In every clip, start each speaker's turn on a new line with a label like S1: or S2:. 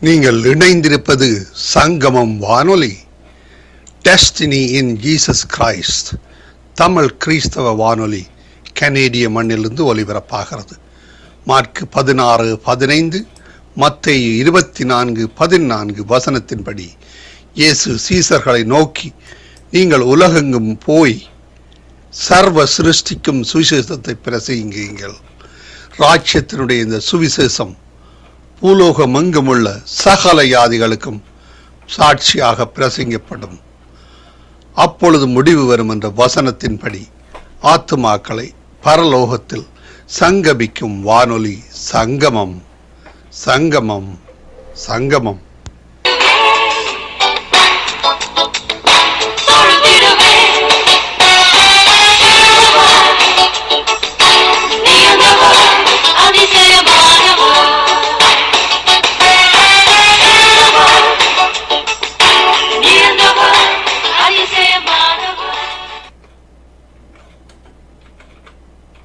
S1: நீங்கள் இணைந்திருப்பது சங்கமம் வானொலி. Destiny in Jesus Christ Tamil கிறிஸ்தவ வானொலி கனேடிய மண்ணிலிருந்து ஒலிபரப்பாகிறது. மார்க் 16:15, மத்தேயு 24:14 வசனத்தின்படி இயேசு சீசர்களை நோக்கி, நீங்கள் உலகெங்கும் போய் சர்வ சிருஷ்டிக்கும் சுவிசேஷத்தை பிரசங்கியுங்கள். ராஜ்யத்தினுடைய இந்த சுவிசேஷம் பூலோகமெங்குமுள்ள சகல ஜாதிகளுக்கும் சாட்சியாக பிரசங்கப்படும். அப்பொழுது முடிவு வரும் என்ற வசனத்தின்படி ஆத்துமாக்களை பரலோகத்தில் சங்கமிக்கும் வானொலி சங்கமம். சங்கமம் சங்கமம்.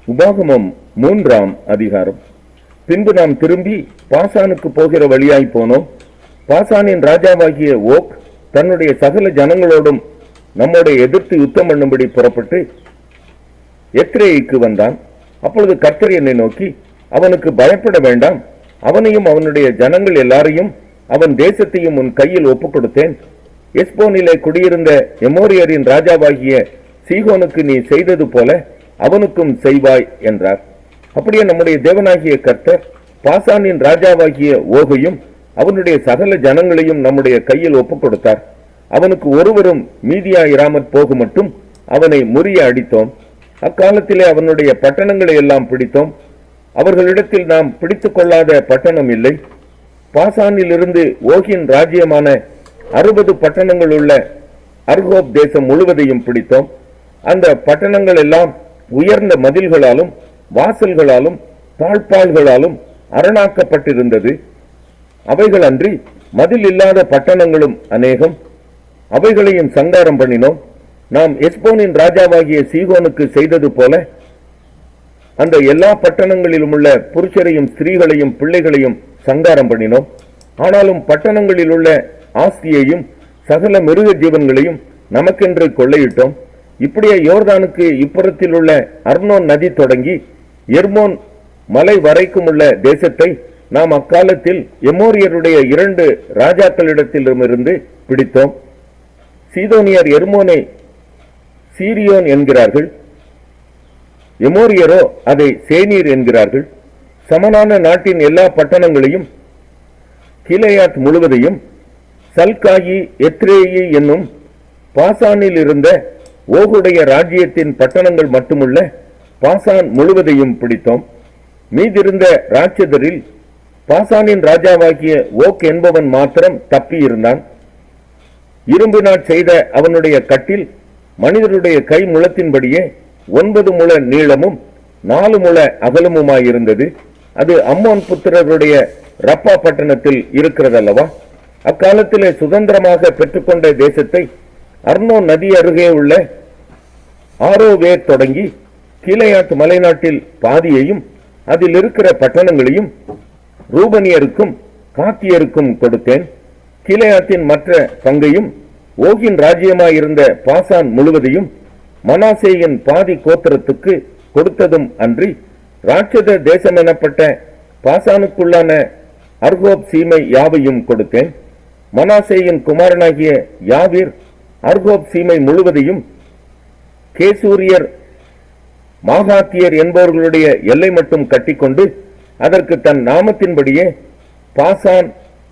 S2: உபாகமம் 3ஆம் அதிகாரம். பின்பு நாம் திரும்பி பாசானுக்கு போகிற வழியாய் போனோம். பாசானின் ராஜாவாகிய ஓக் தன்னுடைய சகல ஜனங்களோடும் நம்மோட எதிர்த்து யுத்தம் பண்ணும்படி புறப்பட்டு எத்ரேயிக்கு வந்தான். அப்பொழுது கர்த்தர் என்னை நோக்கி, அவனுக்கு பயப்பட வேண்டாம், அவனையும் அவனுடைய ஜனங்கள் எல்லாரையும் அவன் தேசத்தையும் உன் கையில் ஒப்புக் கொடுத்தேன். எஸ்போனிலே குடியிருந்த எமோரியரின் ராஜாவாகிய சீகோனுக்கு நீ செய்தது போல அவனுக்கும் செய்வாய் என்றார். அப்படியே நம்முடைய தேவனாகிய கர்த்தர் பாசானின் ராஜாவாகிய ஓகையும் அவனுடைய சகல ஜனங்களையும் நம்முடைய கையில் ஒப்புக் கொடுத்தார். அவனுக்கு ஒருவரும் மீதியாயிராமற் போக மட்டும் அவனை முறிய அடித்தோம். அக்காலத்திலே அவனுடைய பட்டணங்களை எல்லாம் பிடித்தோம். அவர்களிடத்தில் நாம் பிடித்துக் கொள்ளாத பட்டணம் இல்லை. பாசானில் இருந்து ஓகின் ராஜ்யமான 60 பட்டணங்கள் உள்ள அர்கோப் தேசம் முழுவதையும் பிடித்தோம். அந்த பட்டணங்கள் எல்லாம் உயர்ந்த மதில்களாலும் வாசல்களாலும் தாழ்பால்களாலும் அரணாக்கப்பட்டிருந்தது. அவைகள் அன்றி மதில் இல்லாத பட்டணங்களும் அநேகம். அவைகளையும் சங்காரம் பண்ணினோம். நாம் எஸ்போனின் ராஜாவாகிய சீகோனுக்கு செய்தது போல அந்த எல்லா பட்டணங்களிலும் உள்ள புருஷரையும் ஸ்திரீகளையும் பிள்ளைகளையும் சங்காரம் பண்ணினோம். ஆனாலும் பட்டணங்களில் உள்ள ஆஸ்தியையும் சகல மிருக ஜீவன்களையும் நமக்கென்று கொள்ளையிட்டோம். இப்படியே யோர்தானுக்கு இப்புறத்தில் உள்ள அர்னோன் நதி தொடங்கி எர்மோன் மலை வரைக்கும் உள்ள தேசத்தை நாம் அக்காலத்தில் எமோரியருடைய 2 ராஜாக்களிடத்திலிருந்து பிடித்தோம். சீதோனியர் எர்மோனை சீரியோன் என்கிறார்கள், எமோரியரோ அதை சேனீர் என்கிறார்கள். சமனான நாட்டின் எல்லா பட்டணங்களையும் கிலேயாத் முழுவதையும் சல்காயி எத்ரேயி என்னும் பாசானில் இருந்த ஓகுடைய ராஜ்யத்தின் பட்டணங்கள் மட்டுமுள்ள பாசான் முழுவதையும் பிடித்தோம். மீதிருந்த ராட்சதரில் பாசானின் ராஜாவாகிய ஓக் என்பவன் மாத்திரம் தப்பியிருந்தான். இரும்பினால் செய்த அவனுடைய கட்டில் மனிதருடைய கை முழத்தின்படியே 9 முழ நீளமும் 4 முழ அகலமுமாயிருந்தது. அது அம்மோன் புத்திரருடைய ரப்பா பட்டணத்தில் இருக்கிறதல்லவா. அக்காலத்திலே சுதந்திரமாக பெற்றுக்கொண்ட தேசத்தை அர்னோன் நதி அருகே உள்ள ஆரோவே தொடங்கி கீலேயாத் மலைநாட்டில் பாதியையும் அதில் இருக்கிற பட்டணங்களையும் ரூபனியருக்கும் காத்தியருக்கும் கொடுத்தேன். கீலேயாத்தின் மற்ற பங்கையும் ஓகின் ராஜ்யமாயிருந்த பாசான் முழுவதையும் மனாசேயின் பாதி கோத்திரத்துக்கு கொடுத்ததும் அன்றி ராட்சத தேசம் எனப்பட்ட பாசானுக்குள்ளான அர்கோப் சீமை யாவையும் கொடுத்தேன். மனாசேயின் குமாரனாகிய யாவீர் அர்கோப் சீமை முழுவதையும் கேசூரியர் மாகாத்தியர் என்பவர்களுடைய எல்லை மட்டும் கட்டிக்கொண்டு அதற்கு தன் நாமத்தின்படியே பாசான்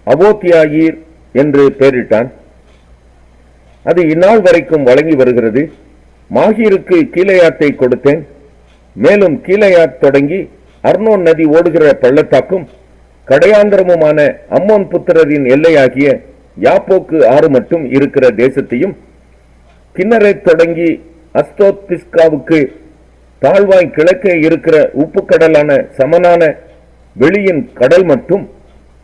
S2: அவோத்தியாயீர் என்று பெயரிட்டான். அது இந்நாள் வரைக்கும் வழங்கி வருகிறது. மாகீருக்கு கீலேயாத்தை கொடுத்தேன். மேலும் கீலேயாத் தொடங்கி அர்னோன் நதி ஓடுகிற பள்ளத்தாக்கும் கடையாந்திரமுமான அம்மோன் புத்திரரின் எல்லையாகிய யாப்போக்கு ஆறு மட்டும் இருக்கிற தேசத்தையும் கிண்ணரை தொடங்கி அஸ்தோத் பிஸ்காவுக்கு தாழ்வாய் கிழக்கே இருக்கிற உப்பு கடலான சமனான வெளியின் கடல் மட்டும்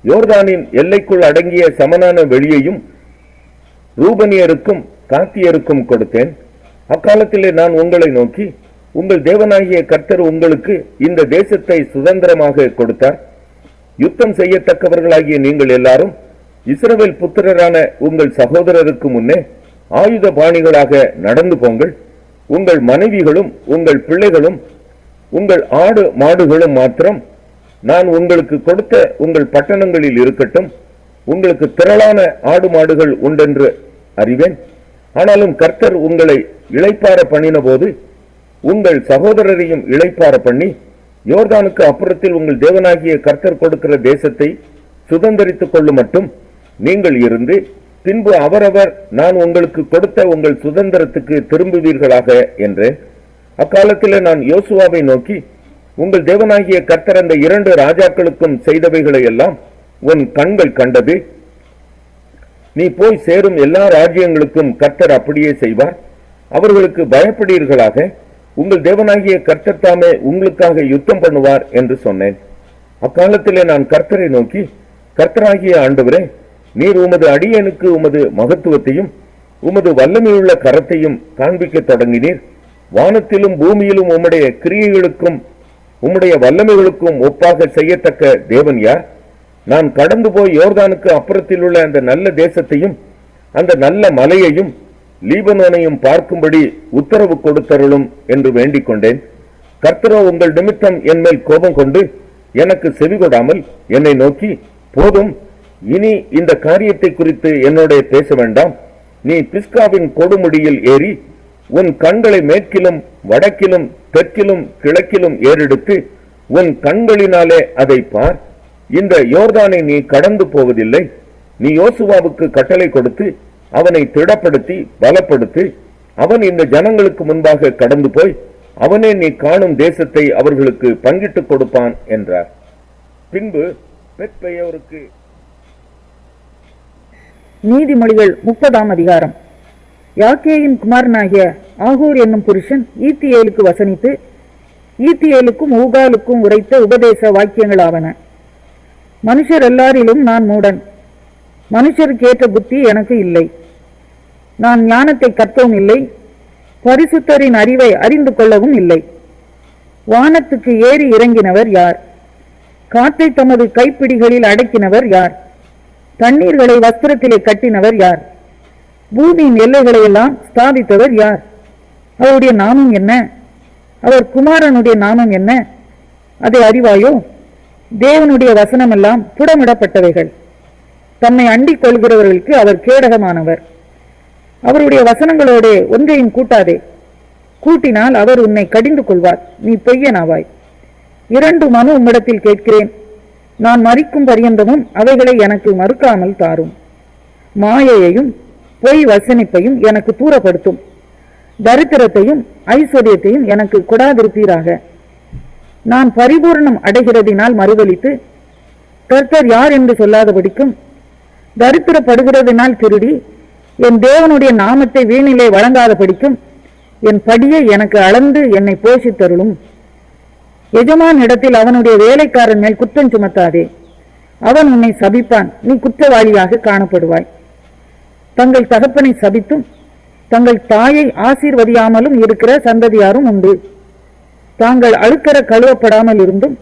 S2: யோர்தானின் எல்லைக்குள் அடங்கிய சமனான வெளியையும் ரூபனியருக்கும் காத்தியருக்கும் கொடுத்தேன். அக்காலத்திலே நான் உங்களை நோக்கி, உங்கள் தேவனாகிய கர்த்தர் உங்களுக்கு இந்த தேசத்தை சுதந்திரமாக கொடுத்தார். யுத்தம் செய்யத்தக்கவர்களாகிய நீங்கள் எல்லாரும் இஸ்ரவேல் புத்திரரான உங்கள் சகோதரருக்கு முன்னே ஆயுத பாணிகளாக நடந்து போங்கள். உங்கள் மனைவிகளும் உங்கள் பிள்ளைகளும் உங்கள் ஆடு மாடுகளும் மாத்திரம் நான் உங்களுக்கு கொடுத்த உங்கள் பட்டணங்களில் இருக்கட்டும். உங்களுக்கு திரளான ஆடு மாடுகள் உண்டென்று அறிவேன். ஆனாலும் கர்த்தர் உங்களை இளைப்பார பண்ணின போது உங்கள் சகோதரரையும் இளைப்பார பண்ணி யோர்தானுக்கு அப்புறத்தில் உங்கள் தேவனாகிய கர்த்தர் கொடுக்கிற தேசத்தை சுதந்தரித்துக் கொள்ளும் மட்டும் நீங்கள் இருந்து பின்பு அவரவர் நான் உங்களுக்கு கொடுத்த உங்கள் சுதந்திரத்துக்கு திரும்புவீர்களாக என்றேன். அக்காலத்திலே நான் யோசுவாவை நோக்கி, உங்கள் தேவனாகிய கர்த்தர் அந்த 2 ராஜாக்களுக்கும் செய்தவைகளை எல்லாம் உன் கண்கள் கண்டது. நீ போய் சேரும் எல்லா ராஜ்யங்களுக்கும் கர்த்தர் அப்படியே செய்வார். அவர்களுக்கு பயப்படுவீர்களாக. உங்கள் தேவனாகிய கர்த்தர் தாமே உங்களுக்காக யுத்தம் பண்ணுவார் என்று சொன்னேன். அக்காலத்திலே நான் கர்த்தரை நோக்கி, கர்த்தராகிய ஆண்டவரே, நீர் உமது அடியனுக்கு உமது மகத்துவத்தையும் உமது வல்லமையுள்ள கரத்தையும் காண்பிக்க தொடங்கினீர். வானத்திலும் பூமியிலும் உம்முடைய கிரியைகளுக்கும் உம்முடைய வல்லமைகளுக்கும் ஒப்பாக செய்யத்தக்க தேவன் யார்? நான் கடந்து போய் யோர்தானுக்கு அப்புறத்தில் உள்ள அந்த நல்ல தேசத்தையும் அந்த நல்ல மலையையும் லீபனோனையும் பார்க்கும்படி உத்தரவு கொடுத்தருளும் என்று வேண்டிக் கொண்டேன். கர்த்தரோ உங்கள் நிமித்தம் என் மேல் கோபம் கொண்டு எனக்கு செவிகொடாமல் என்னை நோக்கி, போதும், இனி இந்த காரியத்தை குறித்து என்னோட பேச வேண்டாம். நீ பிஸ்காவின் கொடுமுடியில் ஏறி உன் கண்களை மேற்கிலும் வடக்கிலும் தெற்கிலும் கிழக்கிலும் ஏறெடுத்து உன் கண்களினாலே அதை பார். இந்த யோர்தானை நீ கடந்து போவதில்லை. நீ யோசுவாவுக்கு கட்டளை கொடுத்து அவனை திடப்படுத்தி பலப்படுத்தி அவன் இந்த ஜனங்களுக்கு முன்பாக கடந்து போய் அவனே நீ காணும் தேசத்தை அவர்களுக்கு பங்கிட்டுக் கொடுப்பான் என்றார். பின்பு பெத்பெயோருக்கு
S3: நீதிமொழிகள் 30ஆம் அதிகாரம். யாக்கேயின் குமாரனாகிய ஆகூர் என்னும் புருஷன் ஈத்தியேலுக்கு வசனித்து ஈத்தியேலுக்கும் ஊகாலுக்கும் உரைத்த உபதேச வாக்கியங்களாவன. மனுஷர் எல்லாரிலும் நான் மூடன், மனுஷருக்கு ஏற்ற புத்தி எனக்கு இல்லை. நான் ஞானத்தை கற்கவும் இல்லை, பரிசுத்தரின் அறிவை அறிந்து கொள்ளவும் இல்லை. வானத்துக்கு ஏறி இறங்கினவர் யார்? காற்றை தமது கைப்பிடிகளில் அடக்கினவர் யார்? தண்ணீர்களை வஸ்திரத்திலே கட்டினவர் யார்? பூமியின் எல்லைகளை எல்லாம் ஸ்தாபித்தவர் யார்? அவருடைய நாமம் என்ன? அவர் குமாரனுடைய நாமம் என்ன? அதை அறிவாயோ? தேவனுடைய வசனமெல்லாம் புடமிடப்பட்டவைகள். தம்மை அண்டிக் கொள்கிறவர்களுக்கு அவர் கேடகமானவர். அவருடைய வசனங்களோட ஒன்றையும் கூட்டாதே. கூட்டினால் அவர் உன்னை கடிந்து கொள்வார், நீ பொய்யனாவாய். 2 மனு உம்மிடத்தில் கேட்கிறேன், நான் மரிக்கும் பரியந்தமும் அவைகளை எனக்கு மறுக்காமல் தாரும். மாயையையும் பொய் வசனிப்பையும் எனக்கு தூரப்படுத்தும். தரித்திரத்தையும் ஐஸ்வர்யத்தையும் எனக்கு கொடாதிருப்பீராக. நான் பரிபூர்ணம் அடைகிறதினால் மறுதலித்து கர்த்தர் யார் என்று சொல்லாதபடிக்கும், தரித்திரப்படுகிறதினால் திருடி என் தேவனுடைய நாமத்தை வீணிலே வழங்காதபடிக்கும் என் படியை எனக்கு அளந்து என்னை போஷித்தருளும். எஜமான் இடத்தில் அவனுடைய வேலைக்காரன் மேல் குற்றம் சுமத்தாதே. அவன் உன்னை சபிப்பான், நீ குற்றவாளியாக காணப்படுவாய். தங்கள் தகப்பனை சபித்தும் தங்கள் தாயை ஆசீர்வதியாமலும் இருக்கிற சந்ததியாரும் உண்டு. தாங்கள் அழுக்கற கழுவப்படாமல் இருந்தும்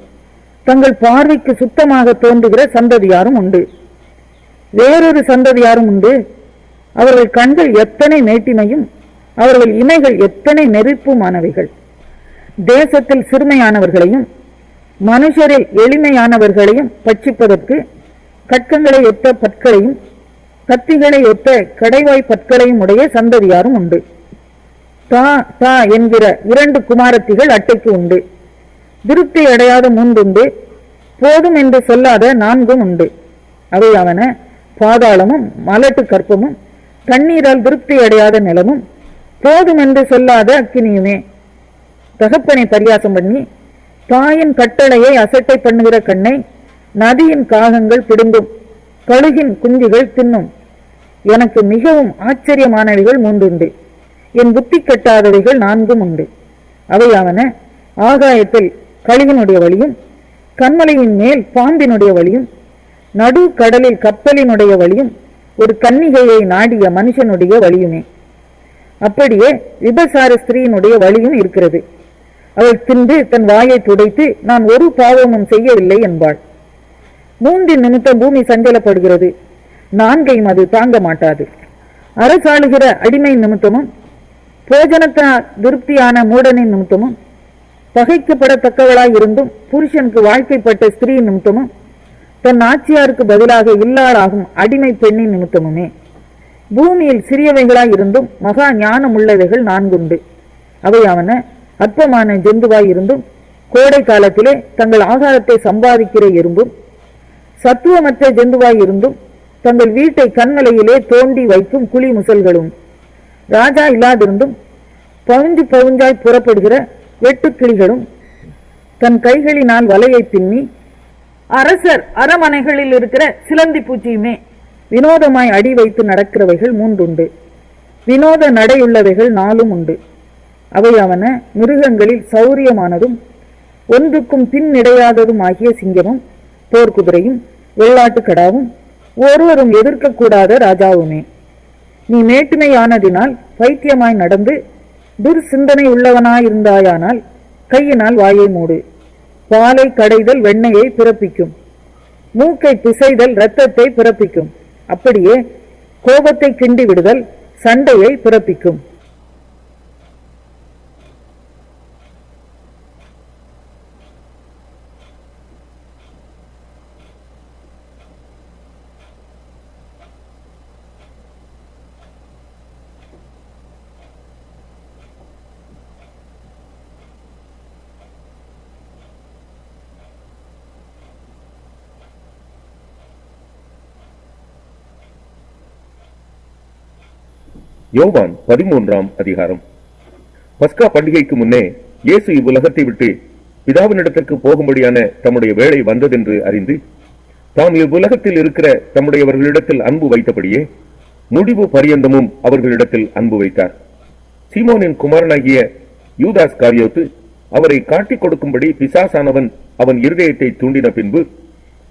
S3: தங்கள் பார்வைக்கு சுத்தமாக தோன்றுகிற சந்ததியாரும் உண்டு. வேறொரு சந்ததியாரும் உண்டு. அவர்கள் கண்கள் எத்தனை மேட்டிமையும் அவர்கள் இமைகள் எத்தனை நெருப்புமானவைகள். தேசத்தில் சிறுமையானவர்களையும் மனுஷரில் எளிமையானவர்களையும் பட்சிப்பதற்கு கட்கங்களை ஒத்த பற்களையும் கத்திகளை ஒத்த கடைவாய் பற்களையும் உடைய சந்ததியாரும் உண்டு. தா தா என்கிற 2 குமாரத்திகள் அட்டைக்கு உண்டு. திருப்தி அடையாத 3 உண்டு. போதும் என்று சொல்லாத 4 உண்டு. அவை அவன பாதாளமும் மலட்டு கற்பமும் தண்ணீரால் திருப்தி அடையாத நிலமும் போதும் என்று சொல்லாத அக்கினியுமே. தகப்பனை பரியாசம் பண்ணி தாயின் கட்டளையை அசட்டை பண்ணுகிற கண்ணை நதியின் காகங்கள் பிடுங்கும், கழுகின் குஞ்சுகள் தின்னும். எனக்கு மிகவும் ஆச்சரியமானவைகள் 3 உண்டு. என் புத்தி கட்டாதவைகள் 4 உண்டு. அவை அவன ஆகாயத்தில் கழுகினுடைய வழியும் கண்மலையின் மேல் பாம்பினுடைய வழியும் நடு கடலில் கப்பலினுடைய வழியும் ஒரு கன்னிகையை நாடிய மனுஷனுடைய வழியுமே. அப்படியே விபசார ஸ்திரீயினுடைய வழியும் இருக்கிறது. அவள் தின்று தன் வாயை துடைத்து நான் ஒரு பாவமும் செய்யவில்லை என்பாள். 3 நிமித்தம் பூமி சஞ்சலப்படுகிறது. 4ஐயும் அது தாங்க மாட்டாது. அரசாளுகிற அடிமை நிமித்தமும் போஜனத்தால் திருப்தியான மூடனின் நிமித்தமும் பகைக்கப்படத்தக்கவளாய் இருந்தும் புருஷனுக்கு வாழ்க்கைப்பட்ட ஸ்திரீ நிமித்தமும் தன் ஆட்சியாருக்கு பதிலாக இல்லாளாகும் அடிமை பெண்ணின் நிமித்தமுமே. பூமியில் சிறியவைகளாய் இருந்தும் மகா ஞானம் உள்ளவைகள் 4 உண்டு. அவையாவன அற்பமான ஜந்துவாய் இருந்தும் கோடை காலத்திலே தங்கள் ஆகாரத்தை சம்பாதிக்கிற எறும்பும், சத்துவமற்ற ஜந்துவாய் இருந்தும் தங்கள் வீட்டை கண்மலையிலே தோண்டி வைக்கும் குழி முசல்களும், ராஜா இல்லாதிருந்தும் பவுஞ்சு பவுஞ்சாய் புறப்படுகிற வெட்டுக்கிளிகளும், தன் கைகளினால் வலையை பின்னி அரசர் அரமனைகளில் இருக்கிற சிலந்தி பூச்சியுமே. வினோதமாய் அடி வைத்து நடக்கிறவைகள் 3 உண்டு. வினோத நடையுள்ளவைகள் 4 உண்டு. அவையாவன மிருகங்களில் சௌரியமானதும் ஒன்றுக்கும் பின்னிடையாததும் ஆகிய சிங்கமும், போர்க்குதிரையும், வெள்ளாட்டு கடாவும், ஒருவரும் எதிர்க்கக்கூடாத ராஜாவுமே. நீ மேட்டுமையானதினால் பைத்தியமாய் நடந்து துர்சிந்தனை உள்ளவனாயிருந்தாயானால் கையினால் வாயை மூடு. பாலை கடைதல் வெண்ணையை பிறப்பிக்கும், மூக்கை பிசைதல் இரத்தத்தை பிறப்பிக்கும். அப்படியே கோபத்தை கிண்டி விடுதல் சண்டையை பிறப்பிக்கும்.
S2: யோவான் 13ஆம் அதிகாரம். பஸ்கா பண்டிகைக்கு முன்னே இயேசு இவ்வுலகத்தை விட்டு பிதாவினிடத்திற்கு போகும்படியான தம்முடைய வேளை வந்ததென்று அறிந்து தாம் இவ்வுலகத்தில் இருக்கிற தம்முடையவர்களிடத்தில் அன்பு வைத்தபடியே முடிவு பரியந்தமும் அவர்களிடத்தில் அன்பு வைத்தார். சீமோனின் குமாரனாகிய யூதாஸ் காரியோத்து அவரை காட்டிக் கொடுக்கும்படி பிசாசானவன் அவன் இருதயத்தை தூண்டின பின்பு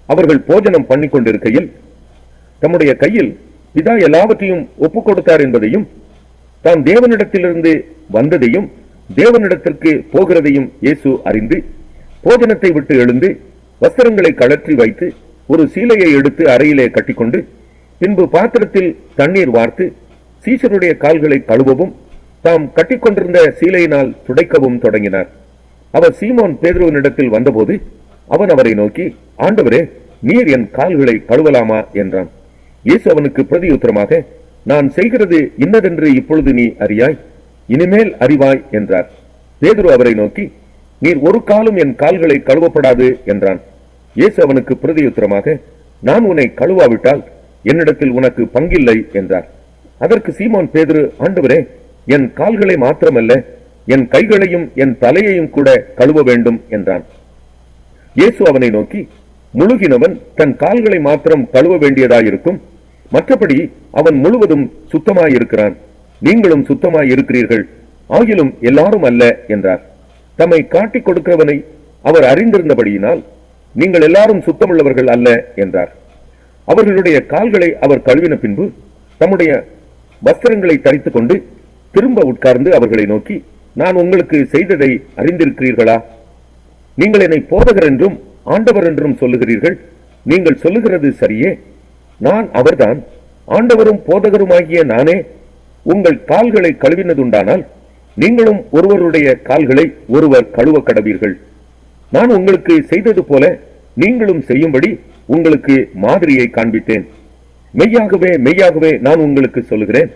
S2: அவர்கள் போஜனம் பண்ணி கொண்டிருக்கையில் தம்முடைய கையில் பிதா எல்லாவற்றையும் ஒப்புக் கொடுத்தார் என்பதையும் தான் தேவனிடத்திலிருந்து வந்ததையும் தேவனிடத்திற்கு போகிறதையும் இயேசு அறிந்து போஜனத்தை விட்டு எழுந்து வஸ்திரங்களை கழற்றி வைத்து ஒரு சீலையை எடுத்து அறையிலே கட்டிக்கொண்டு பின்பு பாத்திரத்தில் தண்ணீர் வார்த்து சீஷருடைய கால்களை கழுவவும் தாம் கட்டிக்கொண்டிருந்த சீலையினால் துடைக்கவும் தொடங்கினார். அவர் சீமோன் பேதுருவினிடத்தில் வந்தபோது அவன் அவரை நோக்கி, ஆண்டவரே, நீர் என் கால்களை கழுவலாமா என்றான். இயேசு அவனுக்கு பிரதியுத்தரமாக, நான் செய்கிறது இன்னதென்று இப்பொழுது நீ அறியாய், இனிமேல் அறிவாய் என்றார். பேதுரு அவரை நோக்கி, நீர் ஒரு காலும் என் கால்களை கழுவப்படாது என்றான். இயேசு அவனுக்கு பிரதியுத்தரமாக, நான் உன்னை கழுவாவிட்டால் என்னிடத்தில் உனக்கு பங்கில்லை என்றார். அதற்கு சீமோன் பேதுரு, ஆண்டவரே, என் கால்களை மாத்திரமல்ல என் கைகளையும் என் தலையையும் கூட கழுவ வேண்டும் என்றான். இயேசு அவனை நோக்கி, முழுகினவன் தன் கால்களை மாத்திரம் கழுவ வேண்டியதாயிருக்கும், மற்றபடி அவன் முழுவதும் சுத்தமாயிருக்கிறான். நீங்களும் சுத்தமாயிருக்கிறீர்கள், ஆகிலும் எல்லாரும் அல்ல என்றார். தம்மை காட்டிக் கொடுக்கிறவனை அவர் அறிந்திருந்தபடியினால் நீங்கள் எல்லாரும் சுத்தமுள்ளவர்கள் அல்ல என்றார். அவர்களுடைய கால்களை அவர் கழுவின பின்பு தம்முடைய வஸ்திரங்களை தரித்துக் கொண்டு திரும்ப உட்கார்ந்து அவர்களை நோக்கி, நான் உங்களுக்கு செய்ததை அறிந்திருக்கிறீர்களா? நீங்கள் என்னை போதகர் என்றும் ஆண்டவர் என்றும் சொல்லுகிறீர்கள். நீங்கள் சொல்லுகிறது சரியே. நான் அவர்தான், ஆண்டவரும் போதகருமாகிய நானே உங்கள் கால்களை கழுவினதுண்டானால் நீங்களும் ஒருவருடைய கால்களை ஒருவர் கழுவ கடவீர்கள். நான் உங்களுக்கு செய்தது போல நீங்களும் செய்யும்படி உங்களுக்கு மாதிரியை காண்பித்தேன். மெய்யாகவே மெய்யாகவே நான் உங்களுக்கு சொல்லுகிறேன்,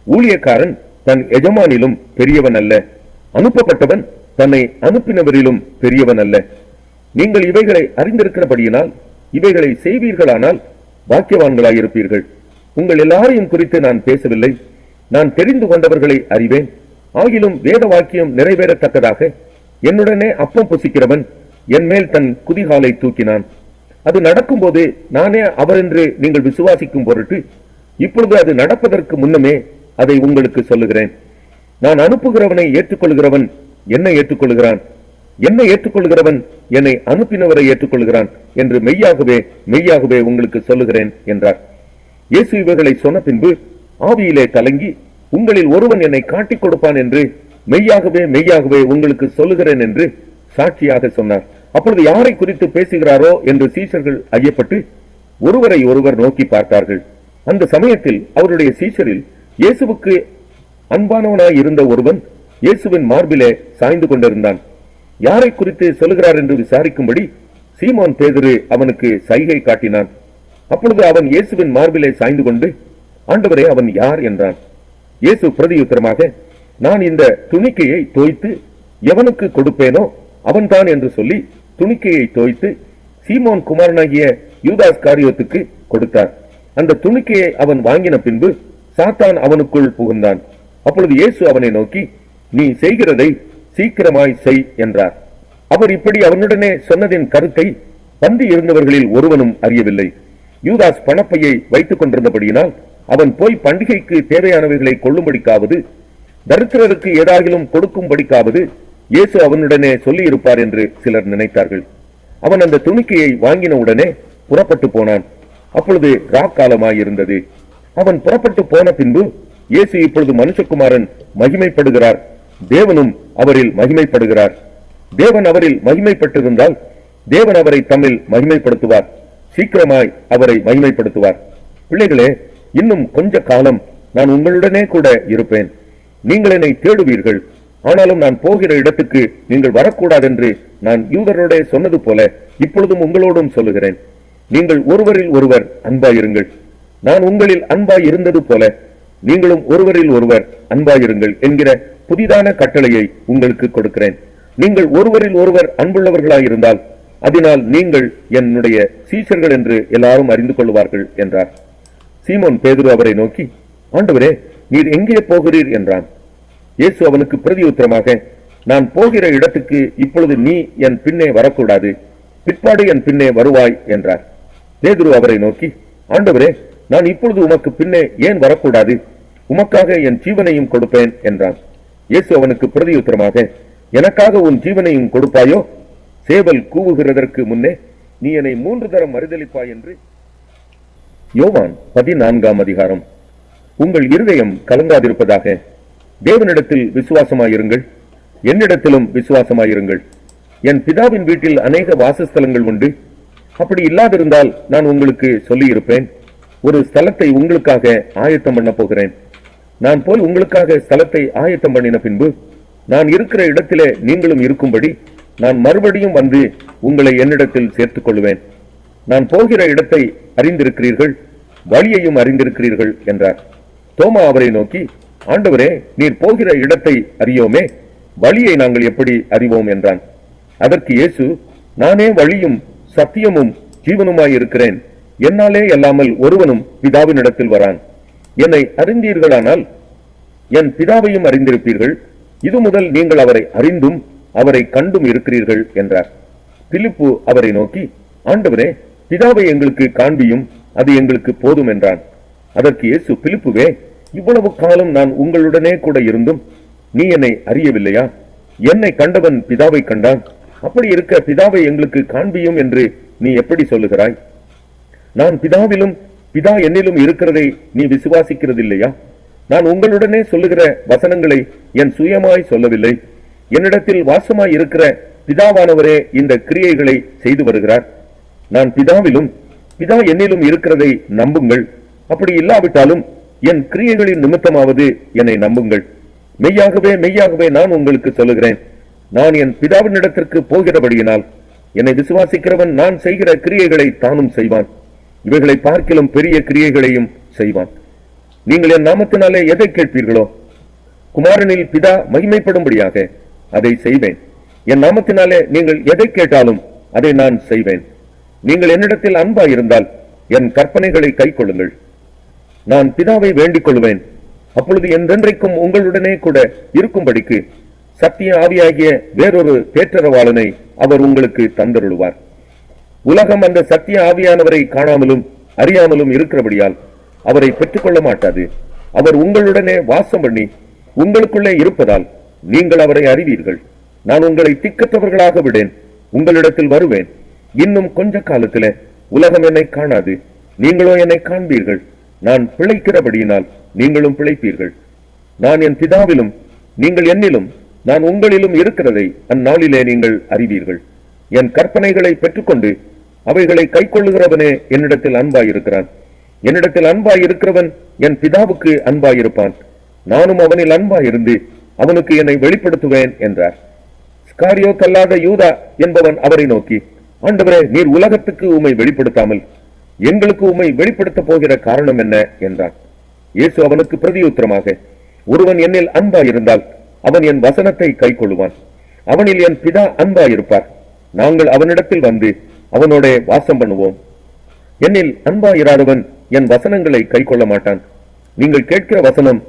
S2: ஊழியக்காரன் தன் எஜமானிலும் பெரியவன் அல்ல, அனுப்பப்பட்டவன் தன்னை அனுப்பினவரிலும் பெரியவன் அல்ல. நீங்கள் இவைகளை அறிந்திருக்கிறபடியினால் இவைகளை செய்வீர்களானால் பாக்கியவான்களாயிருப்பீர்கள். உங்கள் எல்லாரையும் குறித்து நான் பேசவில்லை, நான் தெரிந்து கொண்டவர்களை அறிவேன். ஆகிலும் வேத வாக்கியம் நிறைவேறத்தக்கதாக என்னுடனே அப்பம் புசிக்கிறவன் என் மேல் தன் குதிகாலை தூக்கினான். அது நடக்கும்போது நானே அவர் என்று நீங்கள் விசுவாசிக்கும் பொருட்டு இப்பொழுது அது நடப்பதற்கு முன்னமே அதை உங்களுக்கு சொல்லுகிறேன். நான் அனுப்புகிறவனை ஏற்றுக்கொள்கிறவன் என்னை ஏற்றுக்கொள்கிறான், என்னை ஏற்றுக்கொள்கிறவன் என்னை அனுப்பினவரை ஏற்றுக்கொள்கிறான் என்று மெய்யாகவே மெய்யாகவே உங்களுக்கு சொல்லுகிறேன் என்றார். இயேசு இவைகளை சொன்ன பின்பு ஆவியிலே கலங்கி, உங்களில் ஒருவன் என்னை காட்டிக் கொடுப்பான் என்று மெய்யாகவே மெய்யாகவே உங்களுக்கு சொல்லுகிறேன் என்று சாட்சியாக சொன்னார். அப்பொழுது யாரை குறித்து பேசுகிறாரோ என்று சீஷர்கள் ஐயப்பட்டு ஒருவரை ஒருவர் நோக்கி பார்த்தார்கள். அந்த சமயத்தில் அவருடைய சீஷரில் இயேசுவுக்கு அன்பானவனாய் இருந்த ஒருவன் இயேசுவின் மார்பிலே சாய்ந்து கொண்டிருந்தான். யாரை குறித்து சொல்லுகிறார் என்று விசாரிக்கும்படி சீமோன் பேதுரு அவனுக்கு சைகை காட்டினான். அப்பொழுது அவன் இயேசுவின் மார்பிலே சாய்ந்து கொண்டு, ஆண்டவரே, அவன் யார் என்றான். இயேசு பிரதியுத்தரமாக, நான் இந்த துணிக்கையை தோய்த்து எவனுக்கு கொடுப்பேனோ அவன்தான் என்று சொல்லி துணிக்கையை தோய்த்து சீமோன் குமாரனாகிய யூதாஸ் காரியோத்துக்கு கொடுத்தார். அந்த துணிக்கையை அவன் வாங்கின பின்பு சாத்தான் அவனுக்குள் புகுந்தான். அப்பொழுது இயேசு அவனை நோக்கி, நீ செய்கிறதை சீக்கிரமாய் செய் என்றார். அவர் இப்படி அவனுடனே சொன்னதின் கருத்தை பந்தி இருந்தவர்களில் ஒருவனும் அறியவில்லை. யூதாஸ் பணப்பையை வைத்துக் கொண்டிருந்தபடியினால் அவன் போய் பண்டிகைக்கு தேவையானவைகளை கொள்ளும்படிக்காவது தரித்திரருக்கு ஏதாகிலும் கொடுக்கும்படிக்காவது இயேசு அவனுடனே சொல்லி இருப்பார் என்று சிலர் நினைத்தார்கள். அவன் அந்த துணிக்கையை வாங்கின உடனே புறப்பட்டு போனான். அப்பொழுது ராக்காலமாயிருந்தது. அவன் புறப்பட்டு போன பின்பு இயேசு, இப்பொழுது மனுஷகுமாரன் மகிமைப்படுகிறார், தேவனும் அவரில் மகிமைப்படுகிறார். தேவன் அவரில் மகிமைப்பட்டிருந்தால் தேவன் அவரை தம்மில் மகிமைப்படுத்துவார், சீக்கிரமாய் அவரை மகிமைப்படுத்துவார். பிள்ளைகளே, இன்னும் கொஞ்ச காலம் நான் உங்களுடனே கூட இருப்பேன். நீங்கள் என்னை தேடுவீர்கள், ஆனாலும் நான் போகிற இடத்துக்கு நீங்கள் வரக்கூடாதென்று நான் யூதரோட சொன்னது போல இப்பொழுதும் உங்களோடும் சொல்லுகிறேன். நீங்கள் ஒருவரில் ஒருவர் அன்பாயிருங்கள். நான் உங்களில் அன்பாய் இருந்தது போல நீங்களும் ஒருவரில் ஒருவர் அன்பாயிருங்கள் என்கிற புதிதான கட்டளையை உங்களுக்கு கொடுக்கிறேன். நீங்கள் ஒருவரில் ஒருவர் அன்புள்ளவர்களாயிருந்தால் அதனால் நீங்கள் என்னுடைய சீஷர்கள் என்று எல்லாரும் அறிந்து கொள்வார்கள் என்றார். சீமோன் பேதுரு அவரை நோக்கி, ஆண்டவரே, நீர் எங்கே போகிறீர் என்றான். இயேசு அவனுக்கு பிரதியுத்தரமாக, நான் போகிற இடத்துக்கு இப்பொழுது நீ என் பின்னே வரக்கூடாது, பிற்பாடு என் பின்னே வருவாய் என்றார். பேதுரு அவரை நோக்கி, ஆண்டவரே, நான் இப்பொழுது உமக்கு பின்னே ஏன் வரக்கூடாது? உமக்காக என் ஜீவனையும் கொடுப்பேன் என்றான். இயேசு அவனுக்கு பிரதியுத்தரமாக, எனக்காக உன் ஜீவனையும் கொடுப்பாயோ? சேவல் கூவுகிறதற்கு முன்னே நீ என்னை 3 தரம் மறுதலிப்பாய் என்று. யோவான் 14ஆம் அதிகாரம். உங்கள் இருதயம் கலங்காதிருப்பதாக. தேவனிடத்தில் விசுவாசமாயிருங்கள், என்னிடத்திலும் விசுவாசமாயிருங்கள். என் பிதாவின் வீட்டில் அநேக வாசஸ்தலங்கள் உண்டு. அப்படி இல்லாதிருந்தால் நான் உங்களுக்கு சொல்லியிருப்பேன். ஒரு ஸ்தலத்தை உங்களுக்காக ஆயத்தம் பண்ண போகிறேன். நான் போய் உங்களுக்காக ஸ்தலத்தை ஆயத்தம் பண்ணின பின்பு நான் இருக்கிற இடத்திலே நீங்களும் இருக்கும்படி நான் மறுபடியும் வந்து உங்களை என்னிடத்தில் சேர்த்துக் கொள்வேன். நான் போகிற இடத்தை அறிந்திருக்கிறீர்கள், வழியையும் அறிந்திருக்கிறீர்கள் என்றார். தோமா அவரை நோக்கி, ஆண்டவரே, நீர் போகிற இடத்தை அறியோமே, வழியை நாங்கள் எப்படி அறிவோம் என்றான். அதற்கு இயேசு, நானே வழியும் சத்தியமும் ஜீவனுமாயிருக்கிறேன். என்னாலே அல்லாமல் ஒருவனும் பிதாவினிடத்தில் வரான். என்னை அறிந்தீர்களானால் என் பிதாவையும் அறிந்திருப்பீர்கள். இது முதல் நீங்கள் அவரை அறிந்தும் அவரை கண்டும் இருக்கிறீர்கள் என்றார். பிலிப்பு அவரை நோக்கி, ஆண்டவரே, பிதாவை எங்களுக்கு காண்பியும், அது எங்களுக்கு போதும் என்றான். அதற்கு இயேசு, பிலிப்புவே, இவ்வளவு காலம் நான் உங்களுடனே கூட இருந்தும் நீ என்னை அறியவில்லையா? என்னை கண்டவன் பிதாவை கண்டான். அப்படி இருக்க பிதாவை எங்களுக்கு காண்பியும் என்று நீ எப்படி சொல்லுகிறாய்? நான் பிதாவிலும் பிதா என்னிலும் இருக்கிறதை நீ விசுவாசிக்கிறதில்லையா? நான் உங்களுடனே சொல்லுகிற வசனங்களை என் சுயமாய் சொல்லவில்லை. என்னிடத்தில் வாசமாய் இருக்கிற பிதாவானவரே இந்த கிரியைகளை செய்து வருகிறார். நான் பிதாவிலும் பிதா என்னிலும் இருக்கிறதை நம்புங்கள். அப்படி இல்லாவிட்டாலும் என் கிரியைகளின் நிமித்தமாவது என்னை நம்புங்கள். மெய்யாகவே மெய்யாகவே நான் உங்களுக்கு சொல்லுகிறேன், நான் என் பிதாவினிடத்திற்கு போகிறபடியினால் என்னை விசுவாசிக்கிறவன் நான் செய்கிற கிரியைகளை தானும் செய்வான், இவைகளை பார்க்கிலும் பெரிய கிரியைகளையும் செய்வான். நீங்கள் என் நாமத்தினாலே எதை கேட்பீர்களோ குமாரனில் பிதா மகிமைப்படும்படியாக அதை செய்வேன். என் நாமத்தினாலே நீங்கள் எதை கேட்டாலும் அதை நான் செய்வேன். நீங்கள் என்னிடத்தில் அன்பாயிருந்தால் என் கற்பனைகளை கைக்கொள்ளுங்கள். நான் பிதாவை வேண்டிக் கொள்வேன், அப்பொழுது என்றென்றைக்கும் உங்களுடனே கூட இருக்கும்படிக்கு சத்திய ஆவியாகிய வேறொரு தேற்றரவாளனை அவர் உங்களுக்கு தந்தருளுவார். உலகம் அந்த சத்திய ஆவியானவரை காணாமலும் அறியாமலும் இருக்கிறபடியால் அவரை பெற்றுக்கொள்ள மாட்டாது. அவர் உங்களுடனே வாசம் பண்ணி உங்களுக்குள்ளே இருப்பதால் நீங்கள் அவரை அறிவீர்கள். நான் உங்களை திக்கற்றவர்களாக விடேன், உங்களிடத்தில் வருவேன். இன்னும் கொஞ்ச காலத்திலே உலகம் என்னை காணாது, நீங்களோ என்னை காண்பீர்கள். நான் பிழைக்கிறபடியினால் நீங்களும் பிழைப்பீர்கள். நான் என் பிதாவிலும் நீங்கள் என்னிலும் நான் உங்களிலும் இருக்கிறதை அந்நாளிலே நீங்கள் அறிவீர்கள். என் கற்பனைகளை பெற்றுக்கொண்டு அவைகளை கைக்கொள்ளுகிறவனே என்னிடத்தில் அன்பாயிருக்கிறான். என்னிடத்தில் அன்பாய் இருக்கிறவன் என் பிதாவுக்கு அன்பாயிருப்பான், நானும் அவனில் அன்பாயிருந்து அவனுக்கு என்னை வெளிப்படுத்துவேன் என்றார். ஸ்காரியோத் அல்லாத யூதா என்பவன் அவரை நோக்கி, ஆண்டவரே, நீர் உலகத்துக்கு உம்மை வெளிப்படுத்தாமல் எங்களுக்கு உம்மை வெளிப்படுத்த போகிற காரணம் என்ன என்றான். இயேசு அவனுக்கு பிரதியுத்தரமாக, ஒருவன் என்னில் அன்பாயிருந்தால் அவன் என் வசனத்தை கைக்கொள்ளுவான், அவனில் என் பிதா அன்பாயிருப்பார், நாங்கள் அவனிடத்தில் வந்து அவனோட வாசம் பண்ணுவோம். என்னில் அன்பாயிராதவன் என் வசனங்களை கைக்கொள்ள மாட்டான். நீங்கள் கேட்கிற வசனம்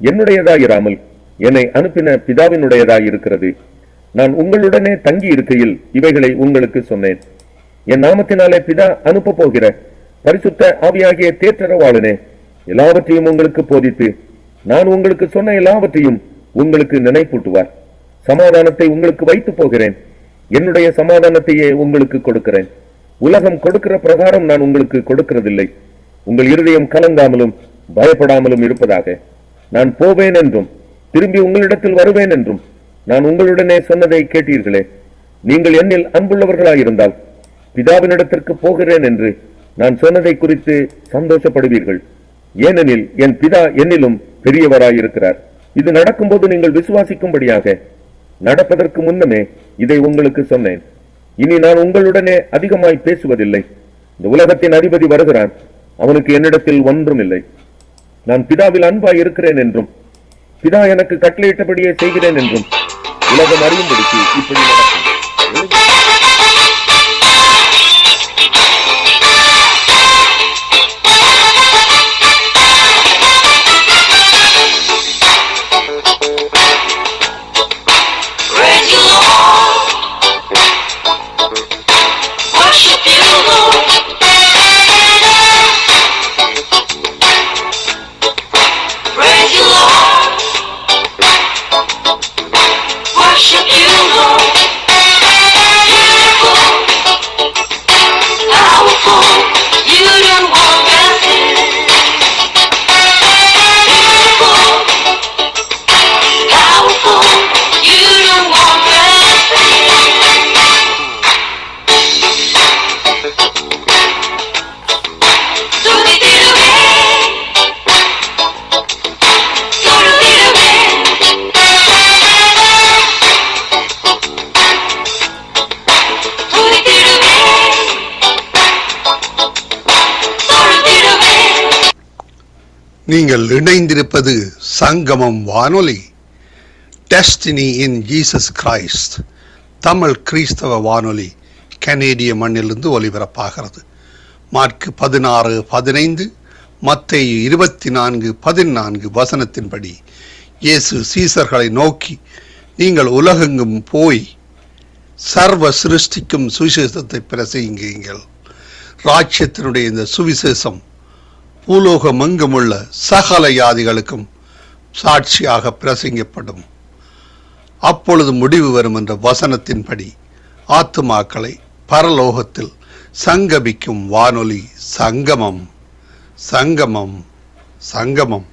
S2: என்னுடையதாயிராமல் என்னை அனுப்பின பிதாவினுடையதாய் இருக்கிறது. நான் உங்களுடனே தங்கி இருக்கையில் இவைகளை உங்களுக்கு சொன்னேன். என் நாமத்தினாலே பிதா அனுப்ப போகிற பரிசுத்த ஆவியாகிய தேற்றரவாளனே எல்லாவற்றையும் உங்களுக்கு போதித்து நான் உங்களுக்கு சொன்ன எல்லாவற்றையும் உங்களுக்கு நினைப்பூட்டுவார். சமாதானத்தை உங்களுக்கு வைத்து போகிறேன், என்னுடைய சமாதானத்தையே உங்களுக்கு கொடுக்கிறேன். உலகம் கொடுக்கிற பிரகாரம் நான் உங்களுக்கு கொடுக்கிறதில்லை. உங்கள் இருதயம் கலங்காமலும் பயப்படாமலும் இருப்பதாக. நான் போவேன் என்றும் திரும்பி உங்களிடத்தில் வருவேன் என்றும் நான் உங்களுடனே சொன்னதை கேட்டீர்களே. நீங்கள் என்னில் அன்புள்ளவர்களாயிருந்தால் பிதாவினிடத்திற்கு போகிறேன் என்று நான் சொன்னதை குறித்து சந்தோஷப்படுவீர்கள். ஏனெனில் என் பிதா என்னிலும் பெரியவராயிருக்கிறார். இது நடக்கும்போது நீங்கள் விசுவாசிக்கும்படியாக நடப்பதற்கு முன்னமே இதை உங்களுக்கு சொன்னேன். இனி நான் உங்களுடனே அதிகமாய் பேசுவதில்லை. இந்த உலகத்தின் அதிபதி வருகிறான், அவனுக்கு என்னிடத்தில் ஒன்றும் இல்லை. நான் பிதாவில் அன்பாய் இருக்கிறேன் என்றும் பிதா எனக்கு கட்டளையிட்டபடியே செய்கிறேன் என்றும் உலகம் அறியும்படிக்கு இப்படி நடக்கும்.
S1: நீங்கள் இணைந்திருப்பது சங்கமம் வானொலி, destiny in Jesus Christ, Tamil கிறிஸ்தவ வானொலி, கனேடிய மண்ணிலிருந்து ஒலிபரப்பாகிறது. மார்க் 16:15, மத்தேயு 24:14 வசனத்தின்படி இயேசு சீசர்களை நோக்கி, நீங்கள் உலகெங்கும் போய் சர்வ சிருஷ்டிக்கும் சுவிசேஷத்தை பிரசங்கியுங்கள். ராஜ்யத்தினுடைய இந்த சுவிசேஷம் பூலோகமெங்குமுள்ள சகல ஜாதிகளுக்கும் சாட்சியாக பிரசங்கப்படும். அப்பொழுது முடிவு வரும் என்ற வசனத்தின்படி ஆத்துமாக்களை பரலோகத்தில் சங்கமிக்கும் வானொலி சங்கமம், சங்கமம், சங்கமம்.